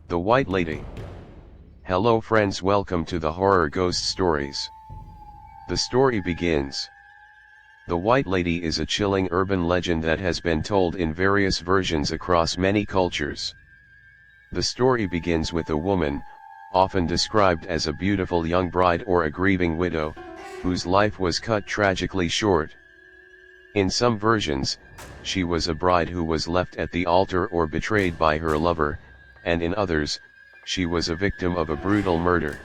The White Lady. Hello friends, welcome to the Horror Ghost Stories. The story begins. The White Lady is a chilling urban legend that has been told in various versions across many cultures. The story begins with a woman, often described as a beautiful young bride or a grieving widow, whose life was cut tragically short. In some versions, she was a bride who was left at the altar or betrayed by her lover, and in others, she was a victim of a brutal murder.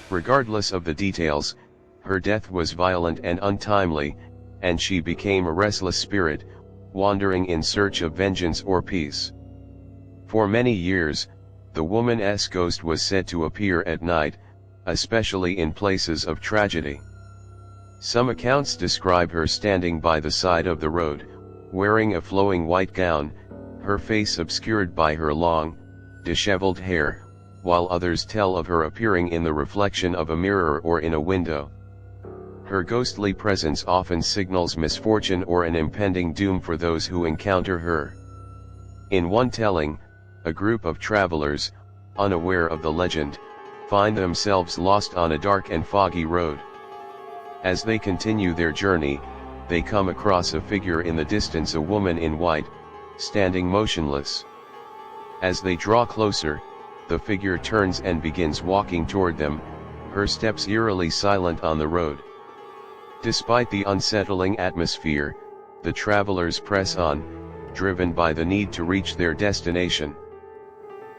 Regardless of the details, her death was violent and untimely, and she became a restless spirit, wandering in search of vengeance or peace. For many years, the woman's ghost was said to appear at night, especially in places of tragedy. Some accounts describe her standing by the side of the road, wearing a flowing white gown, her face obscured by her long, disheveled hair, while others tell of her appearing in the reflection of a mirror or in a window. Her ghostly presence often signals misfortune or an impending doom for those who encounter her. In one telling, a group of travelers, unaware of the legend, find themselves lost on a dark and foggy road. As they continue their journey, they come across a figure in the distance, a woman in white, standing motionless. As they draw closer, the figure turns and begins walking toward them, her steps eerily silent on the road. Despite the unsettling atmosphere, the travelers press on, driven by the need to reach their destination.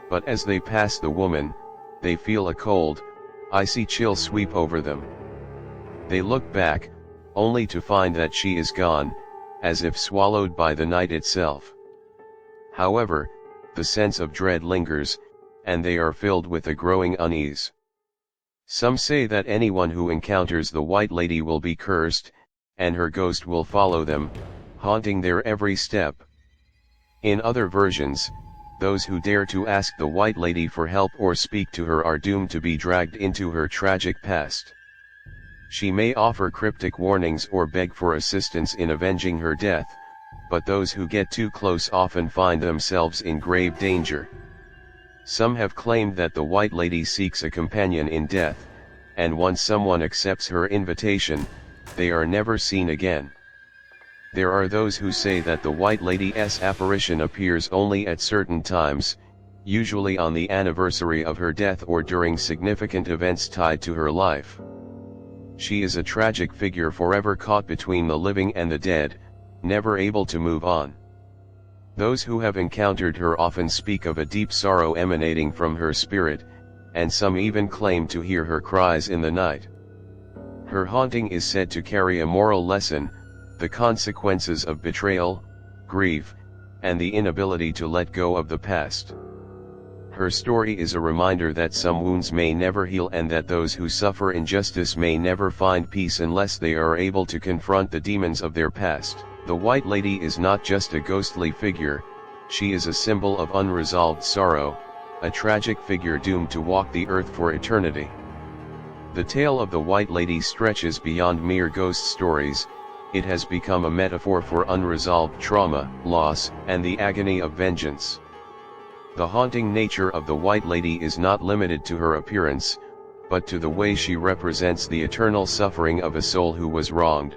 But as they pass the woman, they feel a cold, icy chill sweep over them. They look back, only to find that she is gone, as if swallowed by the night itself. However, the sense of dread lingers, and they are filled with a growing unease. Some say that anyone who encounters the White Lady will be cursed, and her ghost will follow them, haunting their every step. In other versions, those who dare to ask the White Lady for help or speak to her are doomed to be dragged into her tragic past. She may offer cryptic warnings or beg for assistance in avenging her death, but those who get too close often find themselves in grave danger. Some have claimed that the White Lady seeks a companion in death, and once someone accepts her invitation, they are never seen again. There are those who say that the White Lady's apparition appears only at certain times, usually on the anniversary of her death or during significant events tied to her life. She is a tragic figure forever caught between the living and the dead, never able to move on. Those who have encountered her often speak of a deep sorrow emanating from her spirit, and some even claim to hear her cries in the night. Her haunting is said to carry a moral lesson: the consequences of betrayal, grief, and the inability to let go of the past. Her story is a reminder that some wounds may never heal and that those who suffer injustice may never find peace unless they are able to confront the demons of their past. The White Lady is not just a ghostly figure, she is a symbol of unresolved sorrow, a tragic figure doomed to walk the earth for eternity. The tale of the White Lady stretches beyond mere ghost stories. It has become a metaphor for unresolved trauma, loss, and the agony of vengeance. The haunting nature of the White Lady is not limited to her appearance, but to the way she represents the eternal suffering of a soul who was wronged.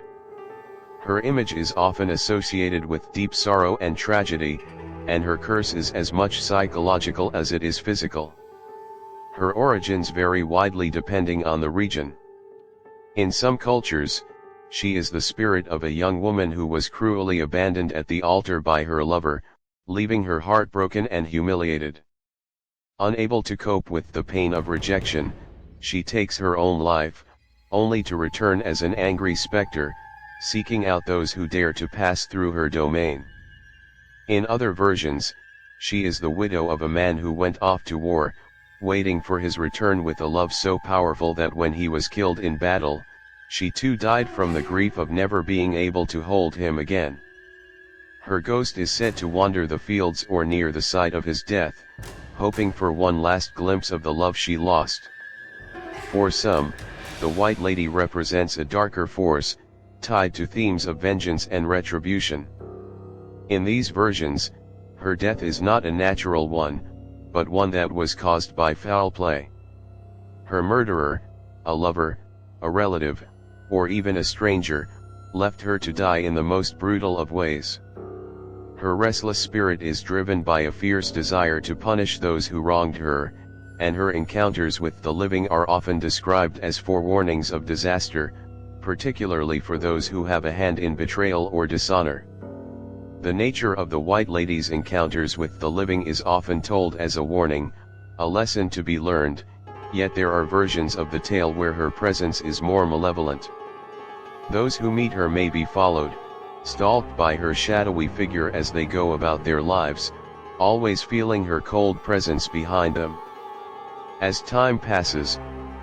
Her image is often associated with deep sorrow and tragedy, and her curse is as much psychological as it is physical. Her origins vary widely depending on the region. In some cultures, she is the spirit of a young woman who was cruelly abandoned at the altar by her lover, leaving her heartbroken and humiliated. Unable to cope with the pain of rejection, she takes her own life, only to return as an angry specter, seeking out those who dare to pass through her domain. In other versions, she is the widow of a man who went off to war, waiting for his return with a love so powerful that when he was killed in battle, she too died from the grief of never being able to hold him again. Her ghost is said to wander the fields or near the site of his death, hoping for one last glimpse of the love she lost. For some, the White Lady represents a darker force, tied to themes of vengeance and retribution. In these versions, her death is not a natural one, but one that was caused by foul play. Her murderer, a lover, a relative, or even a stranger, left her to die in the most brutal of ways. Her restless spirit is driven by a fierce desire to punish those who wronged her, and her encounters with the living are often described as forewarnings of disaster, particularly for those who have a hand in betrayal or dishonor. The nature of the White Lady's encounters with the living is often told as a warning, a lesson to be learned, yet there are versions of the tale where her presence is more malevolent. Those who meet her may be followed, stalked by her shadowy figure as they go about their lives, always feeling her cold presence behind them. As time passes,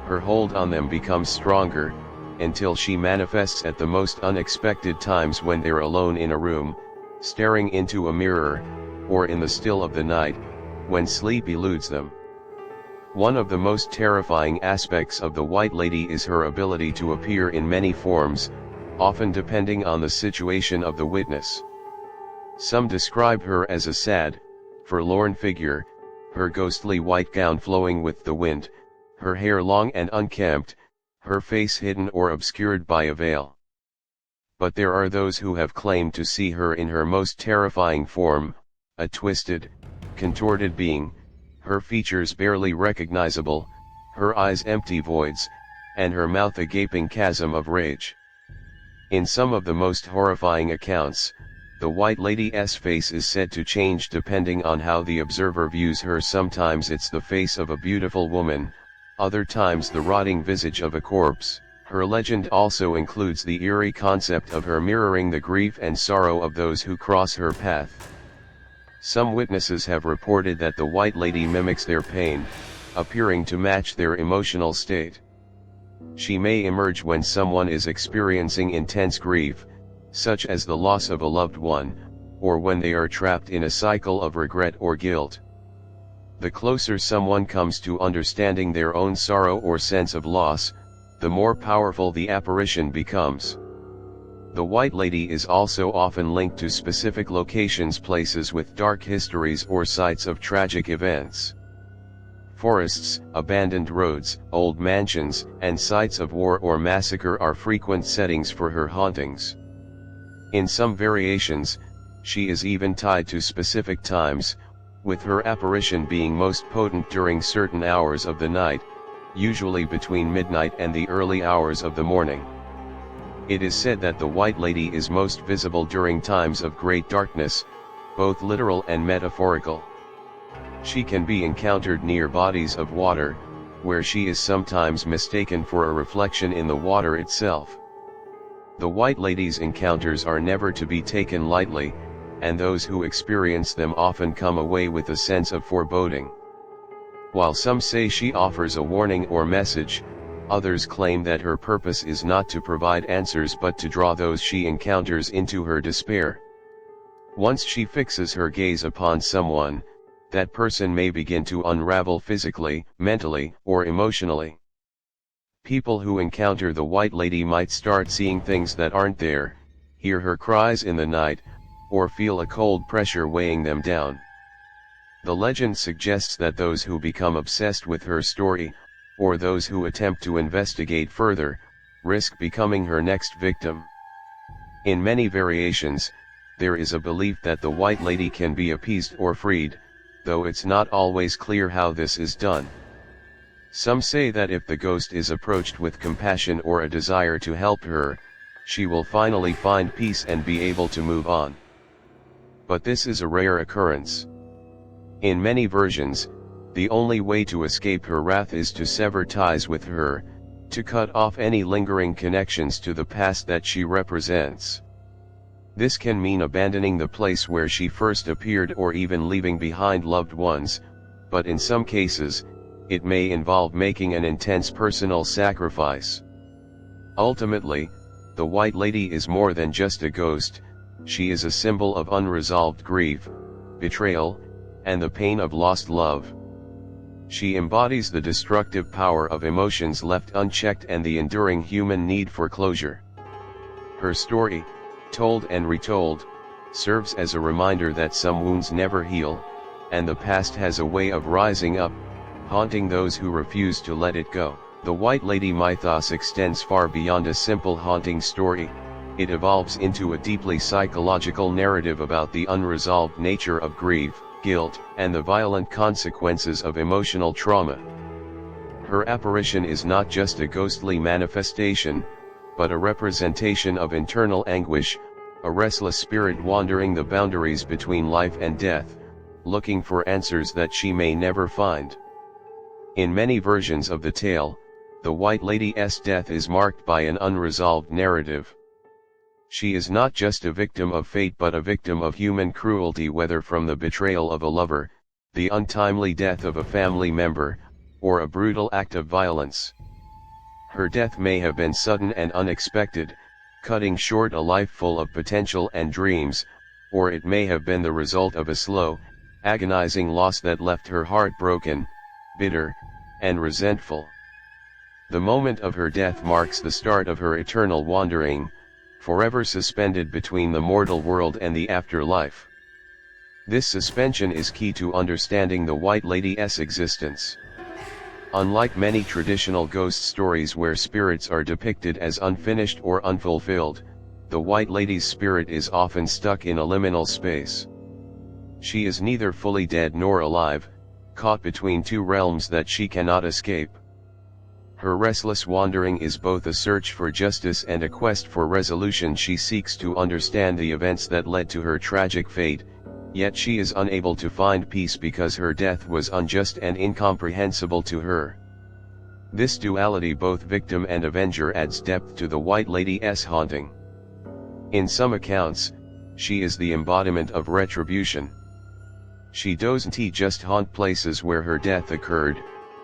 her hold on them becomes stronger, until she manifests at the most unexpected times when they're alone in a room, staring into a mirror, or in the still of the night, when sleep eludes them. One of the most terrifying aspects of the White Lady is her ability to appear in many forms, often depending on the situation of the witness. Some describe her as a sad, forlorn figure, her ghostly white gown flowing with the wind, her hair long and unkempt, her face hidden or obscured by a veil. But there are those who have claimed to see her in her most terrifying form, a twisted, contorted being, her features barely recognizable, her eyes empty voids, and her mouth a gaping chasm of rage. In some of the most horrifying accounts, the White Lady's face is said to change depending on how the observer views her. Sometimes it's the face of a beautiful woman, other times the rotting visage of a corpse. Her legend also includes the eerie concept of her mirroring the grief and sorrow of those who cross her path. Some witnesses have reported that the White Lady mimics their pain, appearing to match their emotional state. She may emerge when someone is experiencing intense grief, such as the loss of a loved one, or when they are trapped in a cycle of regret or guilt. The closer someone comes to understanding their own sorrow or sense of loss, the more powerful the apparition becomes. The White Lady is also often linked to specific locations, places with dark histories or sites of tragic events. Forests, abandoned roads, old mansions, and sites of war or massacre are frequent settings for her hauntings. In some variations, she is even tied to specific times, with her apparition being most potent during certain hours of the night, usually between midnight and the early hours of the morning. It is said that the White Lady is most visible during times of great darkness, both literal and metaphorical. She can be encountered near bodies of water, where she is sometimes mistaken for a reflection in the water itself. The White Lady's encounters are never to be taken lightly, and those who experience them often come away with a sense of foreboding. While some say she offers a warning or message, others claim that her purpose is not to provide answers but to draw those she encounters into her despair. Once she fixes her gaze upon someone, that person may begin to unravel physically, mentally, or emotionally. People who encounter the White Lady might start seeing things that aren't there, hear her cries in the night, or feel a cold pressure weighing them down. The legend suggests that those who become obsessed with her story, or those who attempt to investigate further, risk becoming her next victim. In many variations, there is a belief that the White Lady can be appeased or freed, though it's not always clear how this is done. Some say that if the ghost is approached with compassion or a desire to help her, she will finally find peace and be able to move on. But this is a rare occurrence. In many versions, the only way to escape her wrath is to sever ties with her, to cut off any lingering connections to the past that she represents. This can mean abandoning the place where she first appeared or even leaving behind loved ones, but in some cases, it may involve making an intense personal sacrifice. Ultimately, the White Lady is more than just a ghost. She is a symbol of unresolved grief, betrayal, and the pain of lost love. She embodies the destructive power of emotions left unchecked and the enduring human need for closure. Her story, told and retold, serves as a reminder that some wounds never heal, and the past has a way of rising up, haunting those who refuse to let it go. The White Lady mythos extends far beyond a simple haunting story. It evolves into a deeply psychological narrative about the unresolved nature of grief, guilt, and the violent consequences of emotional trauma. Her apparition is not just a ghostly manifestation, but a representation of internal anguish, a restless spirit wandering the boundaries between life and death, looking for answers that she may never find. In many versions of the tale, the White Lady's death is marked by an unresolved narrative. She is not just a victim of fate but a victim of human cruelty, whether from the betrayal of a lover, the untimely death of a family member, or a brutal act of violence. Her death may have been sudden and unexpected, cutting short a life full of potential and dreams, or it may have been the result of a slow, agonizing loss that left her heart broken, bitter, and resentful. The moment of her death marks the start of her eternal wandering, forever suspended between the mortal world and the afterlife. This suspension is key to understanding the White Lady's existence. Unlike many traditional ghost stories where spirits are depicted as unfinished or unfulfilled, the White Lady's spirit is often stuck in a liminal space. She is neither fully dead nor alive, caught between two realms that she cannot escape. Her restless wandering is both a search for justice and a quest for resolution. She seeks to understand the events that led to her tragic fate, yet she is unable to find peace because her death was unjust and incomprehensible to her. This duality, both victim and avenger, adds depth to the White Lady's haunting. In some accounts, she is the embodiment of retribution. She doesn't just haunt places where her death occurred,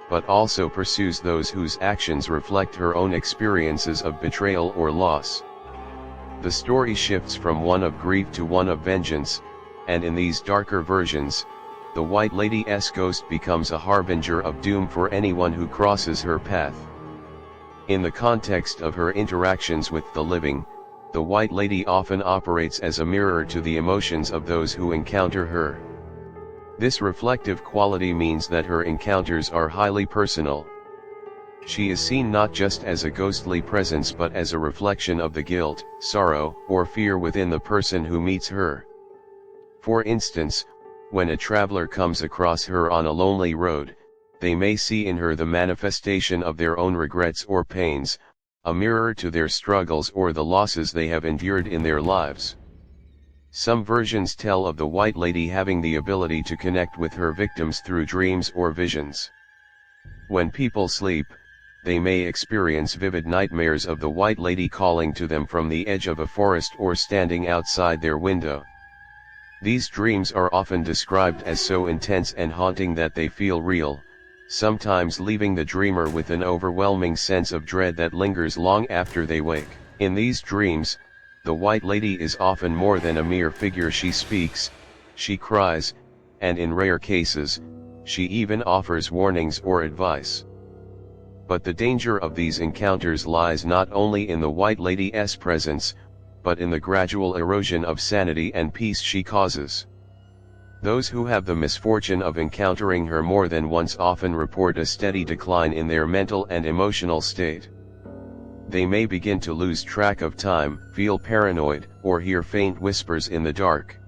but also pursues those whose actions reflect her own experiences of betrayal or loss. The story shifts from one of grief to one of vengeance, and in these darker versions, the White Lady's ghost becomes a harbinger of doom for anyone who crosses her path. In the context of her interactions with the living, the White Lady often operates as a mirror to the emotions of those who encounter her. This reflective quality means that her encounters are highly personal. She is seen not just as a ghostly presence but as a reflection of the guilt, sorrow, or fear within the person who meets her. For instance, when a traveler comes across her on a lonely road, they may see in her the manifestation of their own regrets or pains, a mirror to their struggles or the losses they have endured in their lives. Some versions tell of the White Lady having the ability to connect with her victims through dreams or visions. When people sleep, they may experience vivid nightmares of the White Lady calling to them from the edge of a forest or standing outside their window. These dreams are often described as so intense and haunting that they feel real, sometimes leaving the dreamer with an overwhelming sense of dread that lingers long after they wake. In these dreams, the White Lady is often more than a mere figure. She speaks, she cries, and in rare cases, she even offers warnings or advice. But the danger of these encounters lies not only in the White Lady's presence, but in the gradual erosion of sanity and peace she causes. Those who have the misfortune of encountering her more than once often report a steady decline in their mental and emotional state. They may begin to lose track of time, feel paranoid, or hear faint whispers in the dark.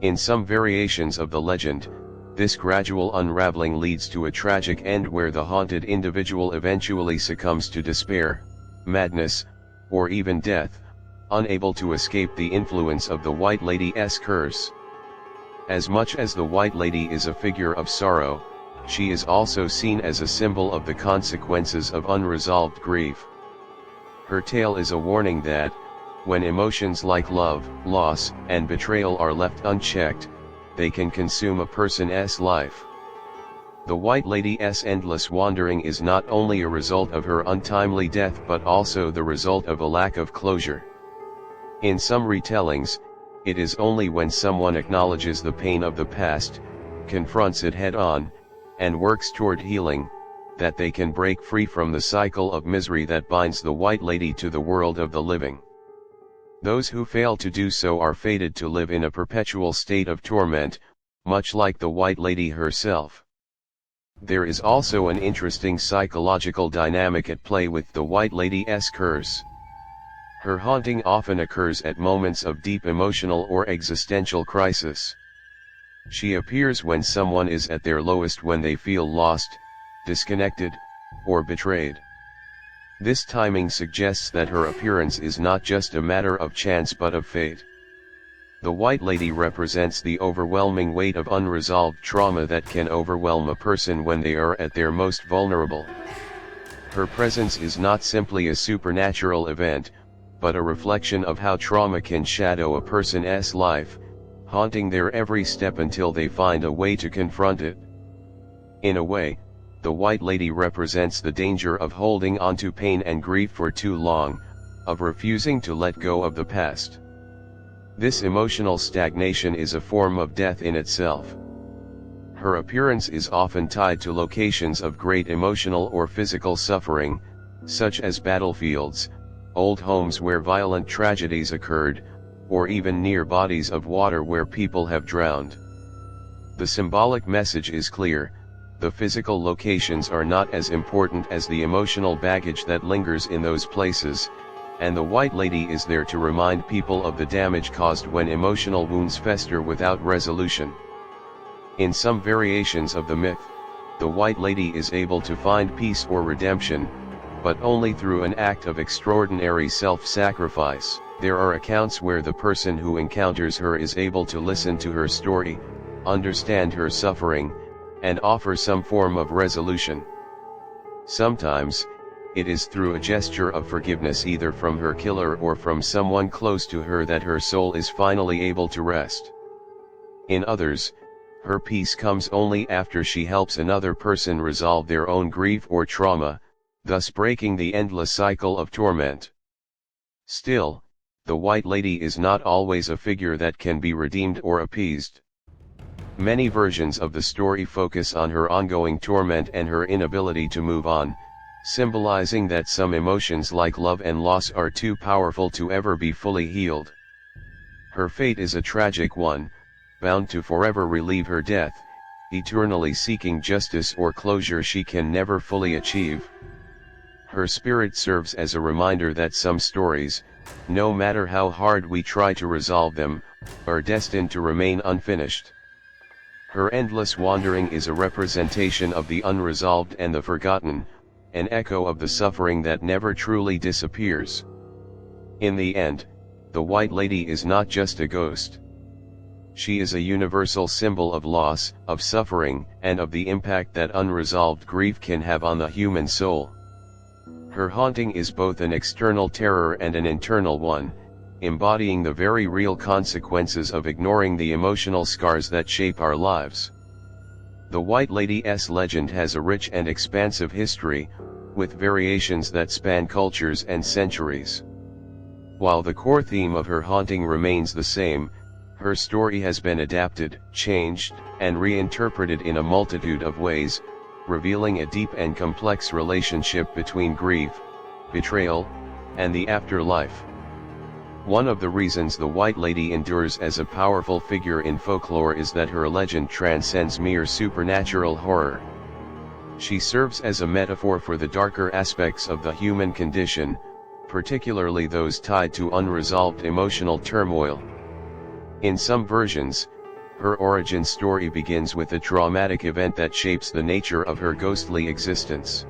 In some variations of the legend, this gradual unraveling leads to a tragic end where the haunted individual eventually succumbs to despair, madness, or even death, unable to escape the influence of the White Lady's curse. As much as the White Lady is a figure of sorrow, she is also seen as a symbol of the consequences of unresolved grief. Her tale is a warning that, when emotions like love, loss, and betrayal are left unchecked, they can consume a person's life. The White Lady's endless wandering is not only a result of her untimely death but also the result of a lack of closure. In some retellings, it is only when someone acknowledges the pain of the past, confronts it head-on, and works toward healing, that they can break free from the cycle of misery that binds the White Lady to the world of the living. Those who fail to do so are fated to live in a perpetual state of torment, much like the White Lady herself. There is also an interesting psychological dynamic at play with the White Lady's curse. Her haunting often occurs at moments of deep emotional or existential crisis. She appears when someone is at their lowest, when they feel lost, disconnected, or betrayed. This timing suggests that her appearance is not just a matter of chance but of fate. The White Lady represents the overwhelming weight of unresolved trauma that can overwhelm a person when they are at their most vulnerable. Her presence is not simply a supernatural event, but a reflection of how trauma can shadow a person's life, haunting their every step until they find a way to confront it. In a way, the White Lady represents the danger of holding on to pain and grief for too long, of refusing to let go of the past. This emotional stagnation is a form of death in itself. Her appearance is often tied to locations of great emotional or physical suffering, such as battlefields, old homes where violent tragedies occurred, or even near bodies of water where people have drowned. The symbolic message is clear: the physical locations are not as important as the emotional baggage that lingers in those places, and the White Lady is there to remind people of the damage caused when emotional wounds fester without resolution. In some variations of the myth, the White Lady is able to find peace or redemption, but only through an act of extraordinary self-sacrifice. There are accounts where the person who encounters her is able to listen to her story, understand her suffering, and offer some form of resolution. Sometimes, it is through a gesture of forgiveness either from her killer or from someone close to her that her soul is finally able to rest. In others, her peace comes only after she helps another person resolve their own grief or trauma, thus breaking the endless cycle of torment. Still, the White Lady is not always a figure that can be redeemed or appeased. Many versions of the story focus on her ongoing torment and her inability to move on, symbolizing that some emotions like love and loss are too powerful to ever be fully healed. Her fate is a tragic one, bound to forever relieve her death, eternally seeking justice or closure she can never fully achieve. Her spirit serves as a reminder that some stories, no matter how hard we try to resolve them, are destined to remain unfinished. Her endless wandering is a representation of the unresolved and the forgotten, an echo of the suffering that never truly disappears. In the end, the White Lady is not just a ghost. She is a universal symbol of loss, of suffering, and of the impact that unresolved grief can have on the human soul. Her haunting is both an external terror and an internal one, embodying the very real consequences of ignoring the emotional scars that shape our lives. The White Lady's legend has a rich and expansive history, with variations that span cultures and centuries. While the core theme of her haunting remains the same, her story has been adapted, changed, and reinterpreted in a multitude of ways, revealing a deep and complex relationship between grief, betrayal, and the afterlife. One of the reasons the White Lady endures as a powerful figure in folklore is that her legend transcends mere supernatural horror. She serves as a metaphor for the darker aspects of the human condition, particularly those tied to unresolved emotional turmoil. In some versions, her origin story begins with a traumatic event that shapes the nature of her ghostly existence.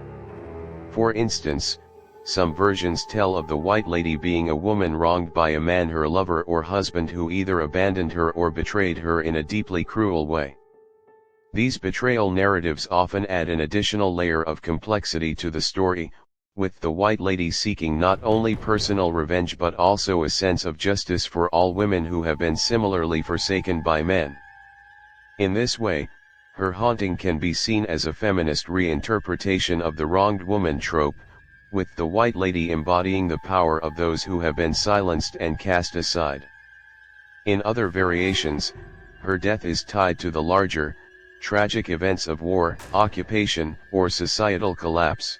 For instance, some versions tell of the White Lady being a woman wronged by a man, her lover or husband, who either abandoned her or betrayed her in a deeply cruel way. These betrayal narratives often add an additional layer of complexity to the story, with the White Lady seeking not only personal revenge but also a sense of justice for all women who have been similarly forsaken by men. In this way, her haunting can be seen as a feminist reinterpretation of the wronged woman trope, with the White Lady embodying the power of those who have been silenced and cast aside. In other variations, her death is tied to the larger, tragic events of war, occupation, or societal collapse.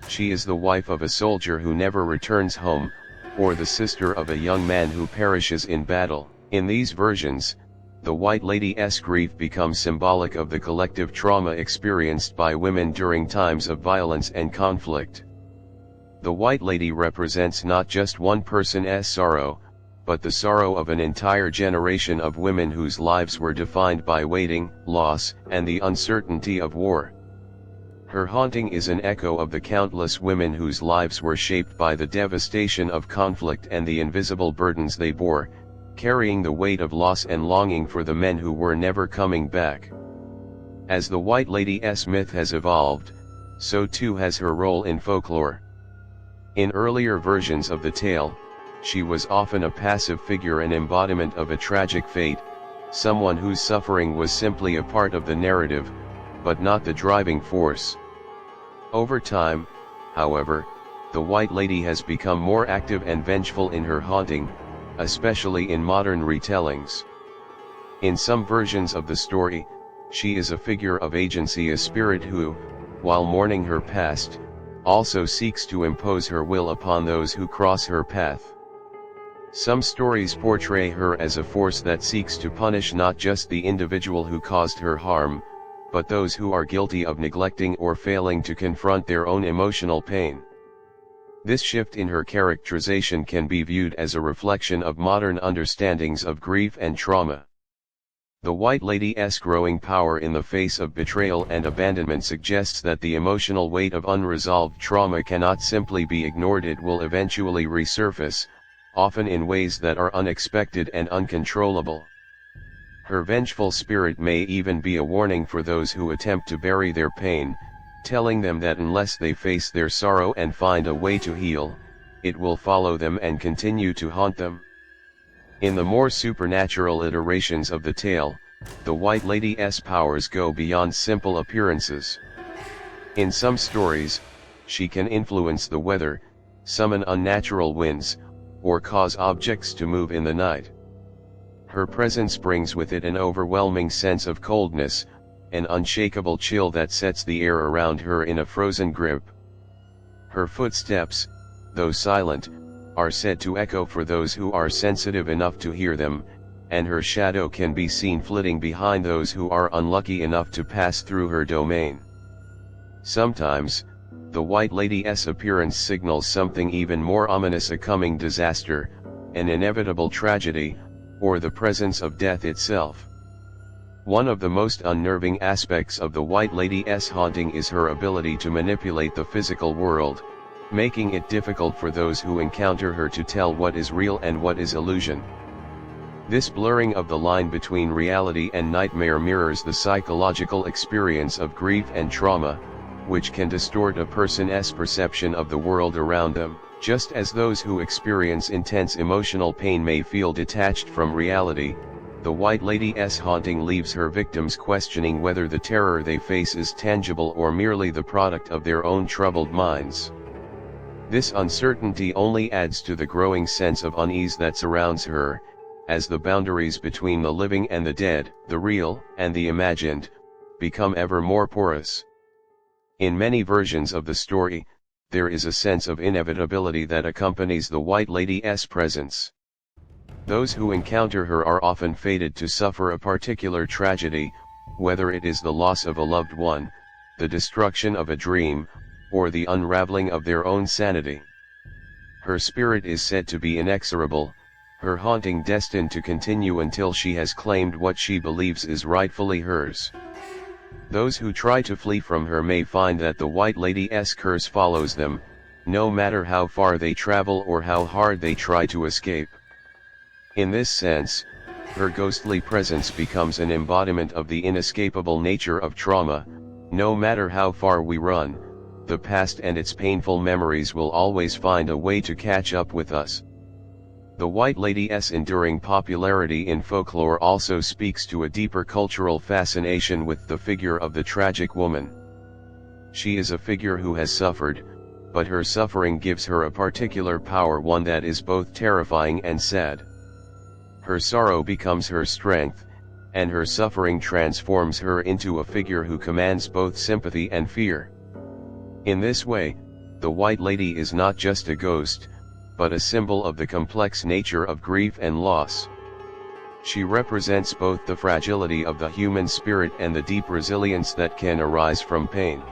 She is the wife of a soldier who never returns home, or the sister of a young man who perishes in battle. In these versions, the White Lady's grief becomes symbolic of the collective trauma experienced by women during times of violence and conflict. The White Lady represents not just one person's sorrow, but the sorrow of an entire generation of women whose lives were defined by waiting, loss, and the uncertainty of war. Her haunting is an echo of the countless women whose lives were shaped by the devastation of conflict and the invisible burdens they bore, carrying the weight of loss and longing for the men who were never coming back. As the White Lady's myth has evolved, so too has her role in folklore. In earlier versions of the tale, she was often a passive figure, an embodiment of a tragic fate, someone whose suffering was simply a part of the narrative, but not the driving force. Over time, however, the White Lady has become more active and vengeful in her haunting, especially in modern retellings. In some versions of the story, she is a figure of agency, a spirit who, while mourning her past, also seeks to impose her will upon those who cross her path. Some stories portray her as a force that seeks to punish not just the individual who caused her harm, but those who are guilty of neglecting or failing to confront their own emotional pain. This shift in her characterization can be viewed as a reflection of modern understandings of grief and trauma. The White Lady's growing power in the face of betrayal and abandonment suggests that the emotional weight of unresolved trauma cannot simply be ignored. It will eventually resurface, often in ways that are unexpected and uncontrollable. Her vengeful spirit may even be a warning for those who attempt to bury their pain, telling them that unless they face their sorrow and find a way to heal, it will follow them and continue to haunt them. In the more supernatural iterations of the tale, the White Lady's powers go beyond simple appearances. In some stories, she can influence the weather, summon unnatural winds, or cause objects to move in the night. Her presence brings with it an overwhelming sense of coldness, an unshakable chill that sets the air around her in a frozen grip. Her footsteps, though silent, are said to echo for those who are sensitive enough to hear them, and her shadow can be seen flitting behind those who are unlucky enough to pass through her domain. Sometimes, the White Lady's appearance signals something even more ominous: a coming disaster, an inevitable tragedy, or the presence of death itself. One of the most unnerving aspects of the White Lady's haunting is her ability to manipulate the physical world, making it difficult for those who encounter her to tell what is real and what is illusion. This blurring of the line between reality and nightmare mirrors the psychological experience of grief and trauma, which can distort a person's perception of the world around them. Just as those who experience intense emotional pain may feel detached from reality, the White Lady's haunting leaves her victims questioning whether the terror they face is tangible or merely the product of their own troubled minds. This uncertainty only adds to the growing sense of unease that surrounds her, as the boundaries between the living and the dead, the real and the imagined, become ever more porous. In many versions of the story, there is a sense of inevitability that accompanies the White Lady's presence. Those who encounter her are often fated to suffer a particular tragedy, whether it is the loss of a loved one, the destruction of a dream, or the unraveling of their own sanity. Her spirit is said to be inexorable, her haunting destined to continue until she has claimed what she believes is rightfully hers. Those who try to flee from her may find that the White Lady's curse follows them, no matter how far they travel or how hard they try to escape. In this sense, her ghostly presence becomes an embodiment of the inescapable nature of trauma. No matter how far we run, the past and its painful memories will always find a way to catch up with us. The White Lady's enduring popularity in folklore also speaks to a deeper cultural fascination with the figure of the tragic woman. She is a figure who has suffered, but her suffering gives her a particular power, one that is both terrifying and sad. Her sorrow becomes her strength, and her suffering transforms her into a figure who commands both sympathy and fear. In this way, the White Lady is not just a ghost, but a symbol of the complex nature of grief and loss. She represents both the fragility of the human spirit and the deep resilience that can arise from pain.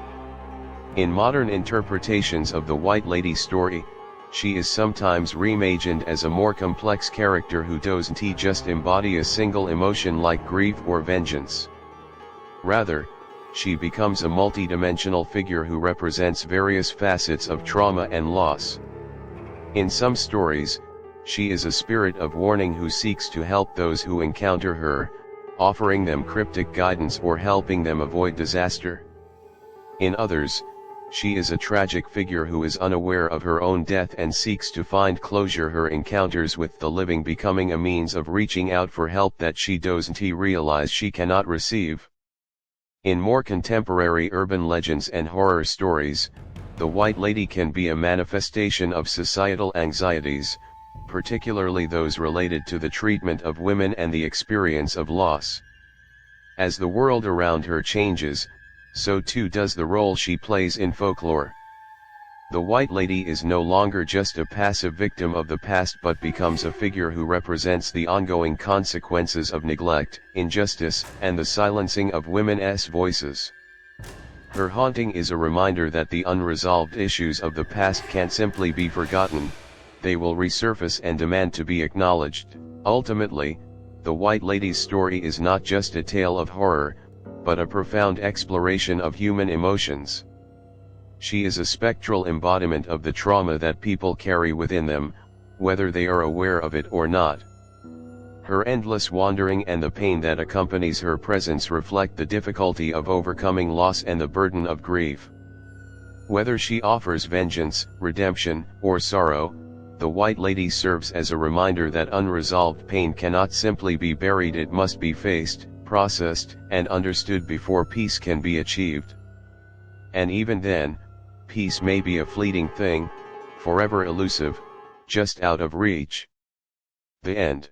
In modern interpretations of the White Lady story, she is sometimes reimagined as a more complex character who doesn't just embody a single emotion like grief or vengeance. Rather, she becomes a multidimensional figure who represents various facets of trauma and loss. In some stories, she is a spirit of warning who seeks to help those who encounter her, offering them cryptic guidance or helping them avoid disaster. In others, she is a tragic figure who is unaware of her own death and seeks to find closure, her encounters with the living becoming a means of reaching out for help that she doesn't realize she cannot receive. In more contemporary urban legends and horror stories, the White Lady can be a manifestation of societal anxieties, particularly those related to the treatment of women and the experience of loss. As the world around her changes, so too does the role she plays in folklore. The White Lady is no longer just a passive victim of the past but becomes a figure who represents the ongoing consequences of neglect, injustice, and the silencing of women's voices. Her haunting is a reminder that the unresolved issues of the past can't simply be forgotten, they will resurface and demand to be acknowledged. Ultimately, the White Lady's story is not just a tale of horror, but a profound exploration of human emotions. She is a spectral embodiment of the trauma that people carry within them, whether they are aware of it or not. Her endless wandering and the pain that accompanies her presence reflect the difficulty of overcoming loss and the burden of grief. Whether she offers vengeance, redemption, or sorrow, the White Lady serves as a reminder that unresolved pain cannot simply be buried, it must be faced, processed, and understood before peace can be achieved. And even then, peace may be a fleeting thing, forever elusive, just out of reach. The end.